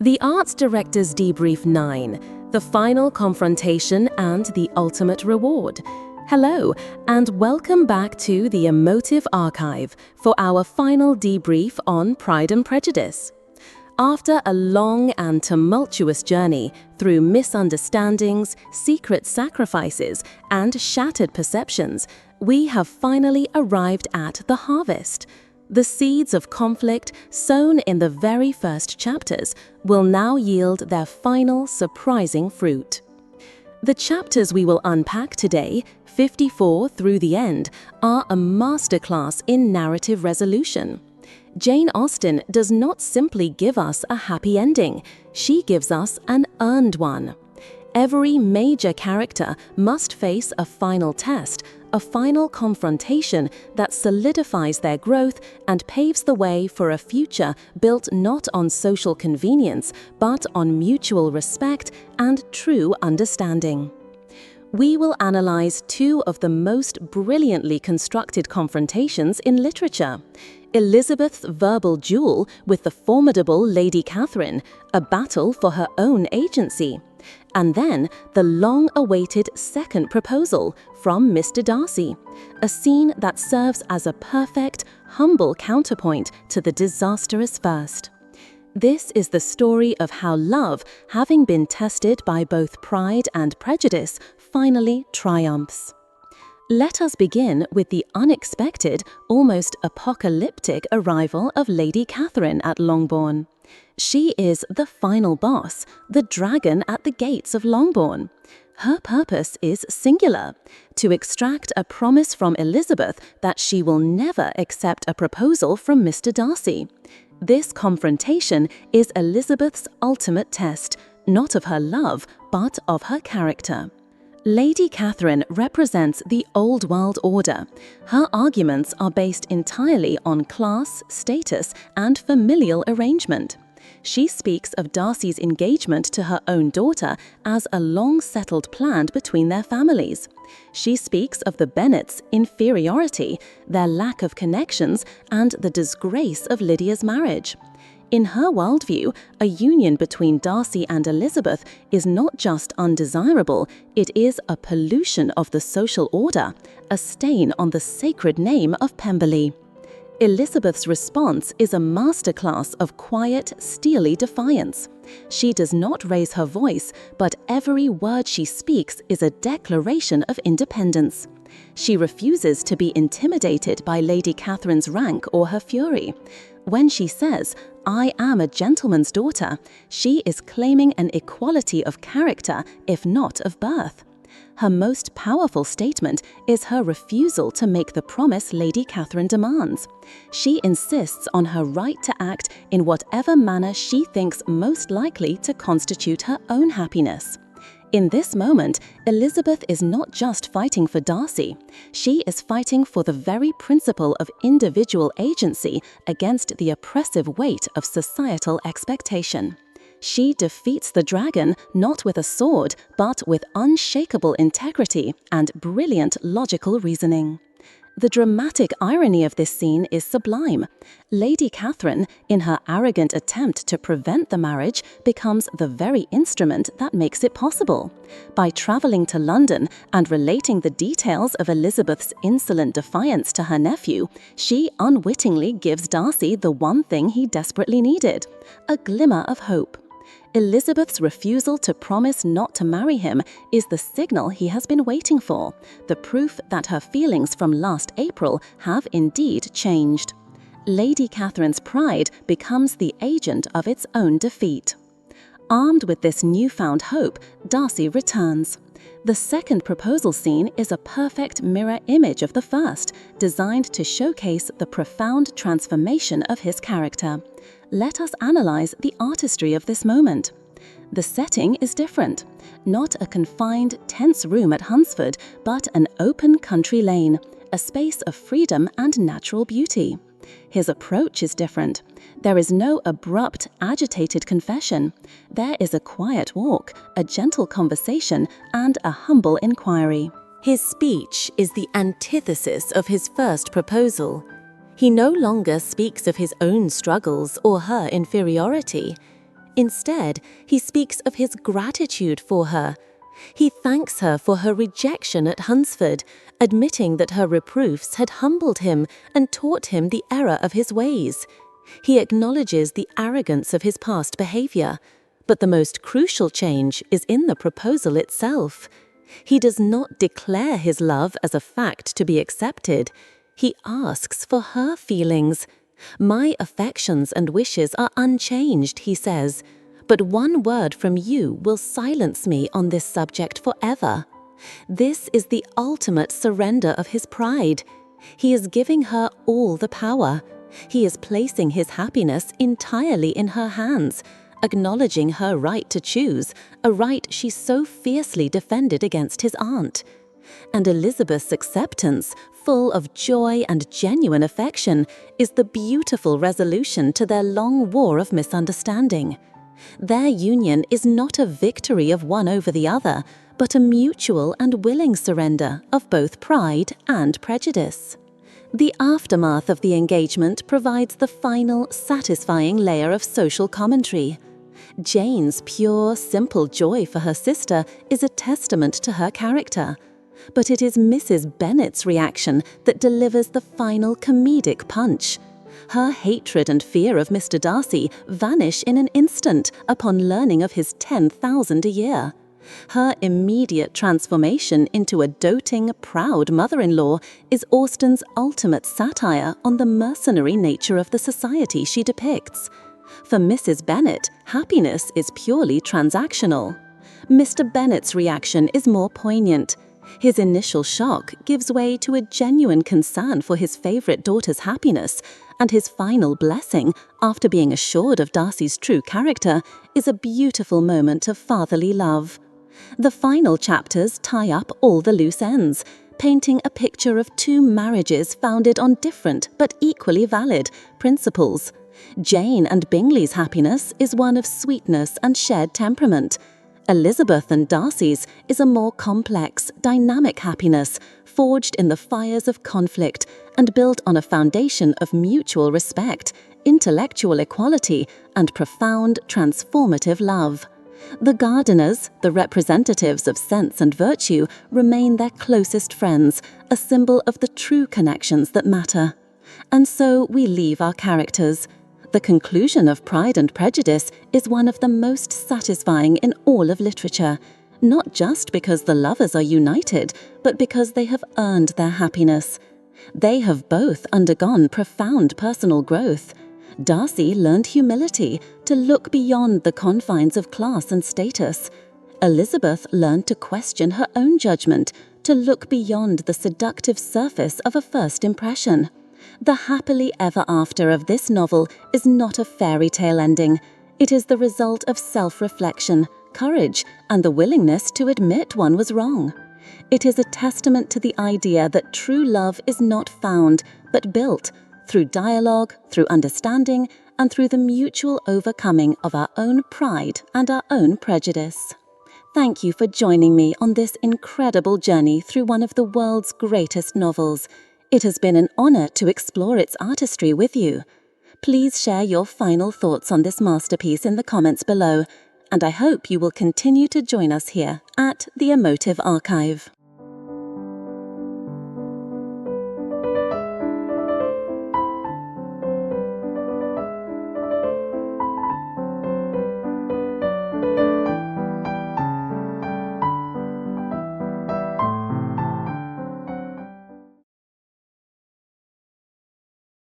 The Arts Director's Debrief 9, The Final Confrontation and the Ultimate Reward. Hello, and welcome back to the Emotive archive for our final debrief on Pride and Prejudice. After a long and tumultuous journey through misunderstandings, secret sacrifices, and shattered perceptions, we have finally arrived at the harvest. The seeds of conflict sown in the very first chapters will now yield their final surprising fruit. The chapters we will unpack today, 54 through the end, are a masterclass in narrative resolution. Jane Austen does not simply give us a happy ending, she gives us an earned one. Every major character must face a final test, a final confrontation that solidifies their growth and paves the way for a future built not on social convenience, but on mutual respect and true understanding. We will analyze two of the most brilliantly constructed confrontations in literature. Elizabeth's verbal duel with the formidable Lady Catherine, a battle for her own agency. And then the long-awaited second proposal from Mr. Darcy, a scene that serves as a perfect, humble counterpoint to the disastrous first. This is the story of how love, having been tested by both Pride and Prejudice, finally triumphs. Let us begin with the unexpected, almost apocalyptic arrival of Lady Catherine at Longbourn. She is the final boss, the dragon at the gates of Longbourn. Her purpose is singular: to extract a promise from Elizabeth that she will never accept a proposal from Mr. Darcy. This confrontation is Elizabeth's ultimate test, not of her love, but of her character. Lady Catherine represents the old world order. Her arguments are based entirely on class, status, and familial arrangement. She speaks of Darcy's engagement to her own daughter as a long-settled plan between their families. She speaks of the Bennets' inferiority, their lack of connections, and the disgrace of Lydia's marriage. In her worldview, a union between Darcy and Elizabeth is not just undesirable, it is a pollution of the social order, a stain on the sacred name of Pemberley. Elizabeth's response is a masterclass of quiet, steely defiance. She does not raise her voice, but every word she speaks is a declaration of independence. She refuses to be intimidated by Lady Catherine's rank or her fury. When she says, "I am a gentleman's daughter," she is claiming an equality of character, if not of birth. Her most powerful statement is her refusal to make the promise Lady Catherine demands. She insists on her right to act in whatever manner she thinks most likely to constitute her own happiness. In this moment, Elizabeth is not just fighting for Darcy. She is fighting for the very principle of individual agency against the oppressive weight of societal expectation. She defeats the dragon not with a sword, but with unshakable integrity and brilliant logical reasoning. The dramatic irony of this scene is sublime. Lady Catherine, in her arrogant attempt to prevent the marriage, becomes the very instrument that makes it possible. By travelling to London and relating the details of Elizabeth's insolent defiance to her nephew, she unwittingly gives Darcy the one thing he desperately needed: a glimmer of hope. Elizabeth's refusal to promise not to marry him is the signal he has been waiting for, the proof that her feelings from last April have indeed changed. Lady Catherine's pride becomes the agent of its own defeat. Armed with this newfound hope, Darcy returns. The second proposal scene is a perfect mirror image of the first, designed to showcase the profound transformation of his character. Let us analyze the artistry of this moment. The setting is different. Not a confined, tense room at Hunsford, but an open country lane, a space of freedom and natural beauty. His approach is different. There is no abrupt, agitated confession. There is a quiet walk, a gentle conversation, and a humble inquiry. His speech is the antithesis of his first proposal. He no longer speaks of his own struggles or her inferiority. Instead, he speaks of his gratitude for her. He thanks her for her rejection at Hunsford, admitting that her reproofs had humbled him and taught him the error of his ways. He acknowledges the arrogance of his past behavior, but the most crucial change is in the proposal itself. He does not declare his love as a fact to be accepted. He asks for her feelings. "My affections and wishes are unchanged," he says, "but one word from you will silence me on this subject forever." This is the ultimate surrender of his pride. He is giving her all the power. He is placing his happiness entirely in her hands, acknowledging her right to choose, a right she so fiercely defended against his aunt. And Elizabeth's acceptance, full of joy and genuine affection, is the beautiful resolution to their long war of misunderstanding. Their union is not a victory of one over the other, but a mutual and willing surrender of both pride and prejudice. The aftermath of the engagement provides the final, satisfying layer of social commentary. Jane's pure, simple joy for her sister is a testament to her character. But it is Mrs. Bennet's reaction that delivers the final comedic punch. Her hatred and fear of Mr. Darcy vanish in an instant upon learning of his 10,000 a year. Her immediate transformation into a doting, proud mother-in-law is Austen's ultimate satire on the mercenary nature of the society she depicts. For Mrs. Bennet, happiness is purely transactional. Mr. Bennet's reaction is more poignant. His initial shock gives way to a genuine concern for his favourite daughter's happiness, and his final blessing, after being assured of Darcy's true character, is a beautiful moment of fatherly love. The final chapters tie up all the loose ends, painting a picture of two marriages founded on different but equally valid principles. Jane and Bingley's happiness is one of sweetness and shared temperament. Elizabeth and Darcy's is a more complex, dynamic happiness, forged in the fires of conflict and built on a foundation of mutual respect, intellectual equality, and profound, transformative love. The Gardiners, the representatives of sense and virtue, remain their closest friends, a symbol of the true connections that matter. And so we leave our characters. The conclusion of Pride and Prejudice is one of the most satisfying in all of literature, not just because the lovers are united, but because they have earned their happiness. They have both undergone profound personal growth. Darcy learned humility, to look beyond the confines of class and status. Elizabeth learned to question her own judgment, to look beyond the seductive surface of a first impression. The happily ever after of this novel is not a fairy tale ending. It is the result of self-reflection, courage, and the willingness to admit one was wrong. It is a testament to the idea that true love is not found, but built, through dialogue, through understanding, and through the mutual overcoming of our own pride and our own prejudice. Thank you for joining me on this incredible journey through one of the world's greatest novels. It has been an honor to explore its artistry with you. Please share your final thoughts on this masterpiece in the comments below, and I hope you will continue to join us here at the Emotive Archive.